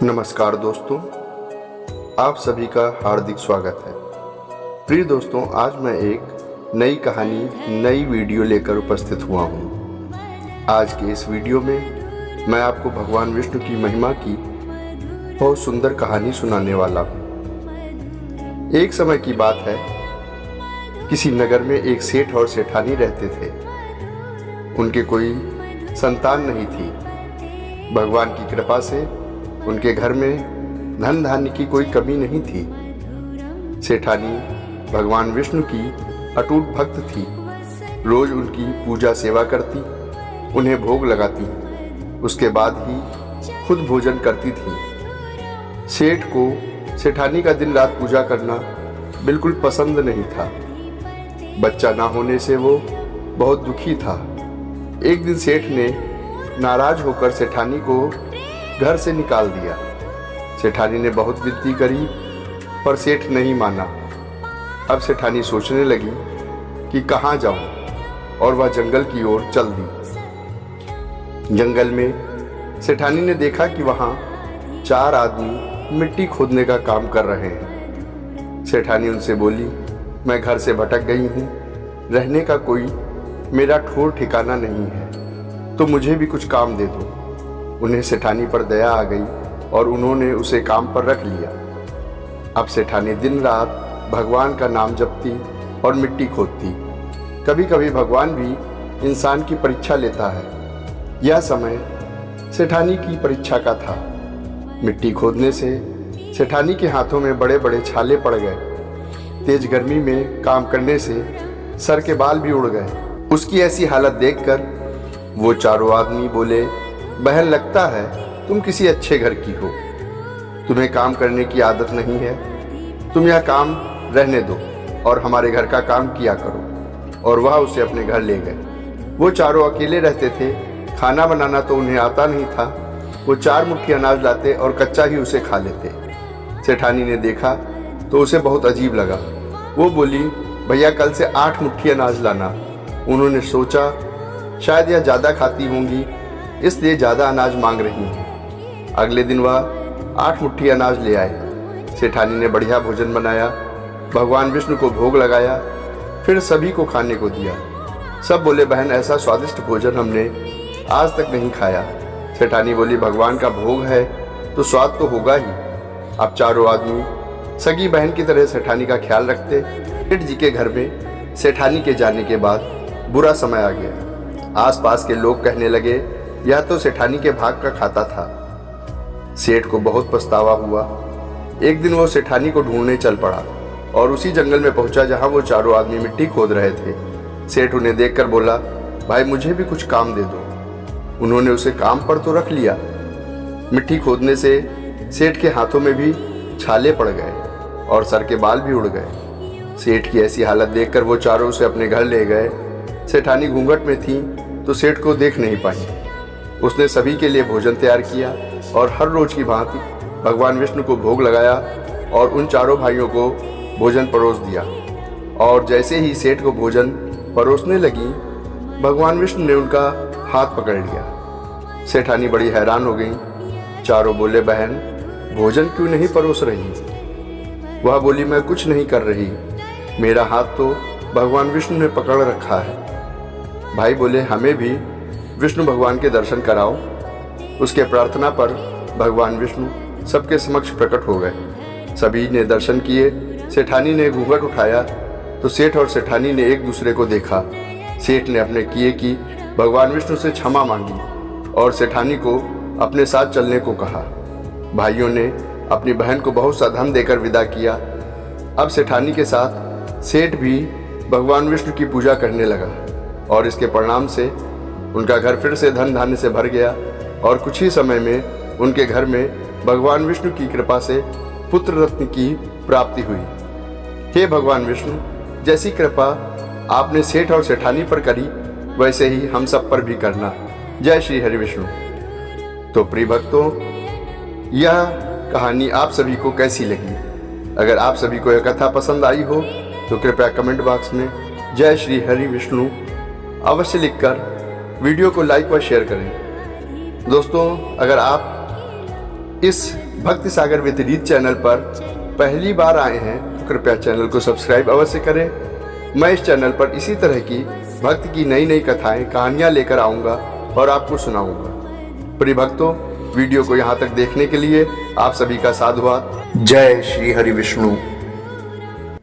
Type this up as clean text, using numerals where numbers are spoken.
नमस्कार दोस्तों, आप सभी का हार्दिक स्वागत है। प्रिय दोस्तों, आज मैं एक नई कहानी, नई वीडियो लेकर उपस्थित हुआ हूँ। आज के इस वीडियो में मैं आपको भगवान विष्णु की महिमा की बहुत सुंदर कहानी सुनाने वाला हूँ। एक समय की बात है, किसी नगर में एक सेठ और सेठानी रहते थे। उनके कोई संतान नहीं थी। भगवान की कृपा से उनके घर में धन धान्य की कोई कमी नहीं थी। सेठानी भगवान विष्णु की अटूट भक्त थी। रोज उनकी पूजा सेवा करती, उन्हें भोग लगाती, उसके बाद ही खुद भोजन करती थी। सेठ को सेठानी का दिन रात पूजा करना बिल्कुल पसंद नहीं था। बच्चा ना होने से वो बहुत दुखी था। एक दिन सेठ ने नाराज होकर सेठानी को घर से निकाल दिया। सेठानी ने बहुत विनती करी पर सेठ नहीं माना। अब सेठानी सोचने लगी कि कहाँ जाऊं, और वह जंगल की ओर चल दी। जंगल में सेठानी ने देखा कि वहाँ 4 आदमी मिट्टी खोदने का काम कर रहे हैं। सेठानी उनसे बोली, मैं घर से भटक गई हूँ, रहने का कोई मेरा ठौर ठिकाना नहीं है, तो मुझे भी कुछ काम दे दो। उन्हें सेठानी पर दया आ गई और उन्होंने उसे काम पर रख लिया। अब सेठानी दिन रात भगवान का नाम जपती और मिट्टी खोदती। कभी कभी भगवान भी इंसान की परीक्षा लेता है। यह समय सेठानी की परीक्षा का था। मिट्टी खोदने से सेठानी के हाथों में बड़े बड़े छाले पड़ गए। तेज गर्मी में काम करने से सर के बाल भी उड़ गए। उसकी ऐसी हालत देखकर वो 4 आदमी बोले, बहन, लगता है तुम किसी अच्छे घर की हो। तुम्हें काम करने की आदत नहीं है। तुम यह काम रहने दो और हमारे घर का काम किया करो। और वह उसे अपने घर ले गए। वो 4 अकेले रहते थे। खाना बनाना तो उन्हें आता नहीं था। वो 4 मुट्ठी अनाज लाते और कच्चा ही उसे खा लेते। सेठानी ने देखा तो उसे बहुत अजीब लगा। वो बोली, भैया, कल से 8 मुट्ठी अनाज लाना। उन्होंने सोचा शायद यह ज़्यादा खाती होंगी, इसलिए ज़्यादा अनाज मांग रही हैं। अगले दिन वह 8 मुट्ठी अनाज ले आए। सेठानी ने बढ़िया भोजन बनाया, भगवान विष्णु को भोग लगाया, फिर सभी को खाने को दिया। सब बोले, बहन, ऐसा स्वादिष्ट भोजन हमने आज तक नहीं खाया। सेठानी बोली, भगवान का भोग है तो स्वाद तो होगा ही। अब 4 आदमी सगी बहन की तरह सेठानी का ख्याल रखते। सेठ जी के घर में सेठानी के जाने के बाद बुरा समय आ गया। आसपास के लोग कहने लगे, यह तो सेठानी के भाग का खाता था। सेठ को बहुत पछतावा हुआ। एक दिन वो सेठानी को ढूंढने चल पड़ा और उसी जंगल में पहुंचा जहां वो 4 आदमी मिट्टी खोद रहे थे। सेठ उन्हें देखकर बोला, भाई, मुझे भी कुछ काम दे दो। उन्होंने उसे काम पर तो रख लिया। मिट्टी खोदने से सेठ के हाथों में भी छाले पड़ गए और सर के बाल भी उड़ गए। सेठ की ऐसी हालत देखकर वो 4 उसे अपने घर ले गए। सेठानी घूंघट में थी तो सेठ को देख नहीं पाई। उसने सभी के लिए भोजन तैयार किया और हर रोज की भांति भगवान विष्णु को भोग लगाया और उन 4 भाइयों को भोजन परोस दिया। और जैसे ही सेठ को भोजन परोसने लगी, भगवान विष्णु ने उनका हाथ पकड़ लिया। सेठानी बड़ी हैरान हो गई। 4 बोले, बहन, भोजन क्यों नहीं परोस रही? वह बोली, मैं कुछ नहीं कर रही, मेरा हाथ तो भगवान विष्णु ने पकड़ रखा है। भाई बोले, हमें भी विष्णु भगवान के दर्शन कराओ। उसके प्रार्थना पर भगवान विष्णु सबके समक्ष प्रकट हो गए। सभी ने दर्शन किए। सेठानी ने घूंघट उठाया तो सेठ और सेठानी ने एक दूसरे को देखा। सेठ ने अपने किए की भगवान विष्णु से क्षमा मांगी और सेठानी को अपने साथ चलने को कहा। भाइयों ने अपनी बहन को बहुत सा धन देकर विदा किया। अब सेठानी के साथ सेठ भी भगवान विष्णु की पूजा करने लगा और इसके परिणाम से उनका घर फिर से धन धान्य से भर गया और कुछ ही समय में उनके घर में भगवान विष्णु की कृपा से पुत्र रत्न की प्राप्ति हुई। हे भगवान विष्णु, जैसी कृपा आपने सेठ और सेठानी पर करी, वैसे ही हम सब पर भी करना। जय श्री हरि विष्णु। तो प्रिय भक्तों, यह कहानी आप सभी को कैसी लगी? अगर आप सभी को यह कथा पसंद आई हो तो कृपया कमेंट बॉक्स में जय श्री हरि विष्णु अवश्य लिखकर वीडियो को लाइक व शेयर करें। दोस्तों, अगर आप इस भक्ति सागर विद रीत चैनल पर पहली बार आए हैं तो कृपया चैनल को सब्सक्राइब अवश्य करें। मैं इस चैनल पर इसी तरह की भक्ति की नई नई कथाएं, कहानियां लेकर आऊंगा और आपको सुनाऊंगा। प्रिय भक्तों, वीडियो को यहाँ तक देखने के लिए आप सभी का साधुवाद। जय श्री हरि विष्णु।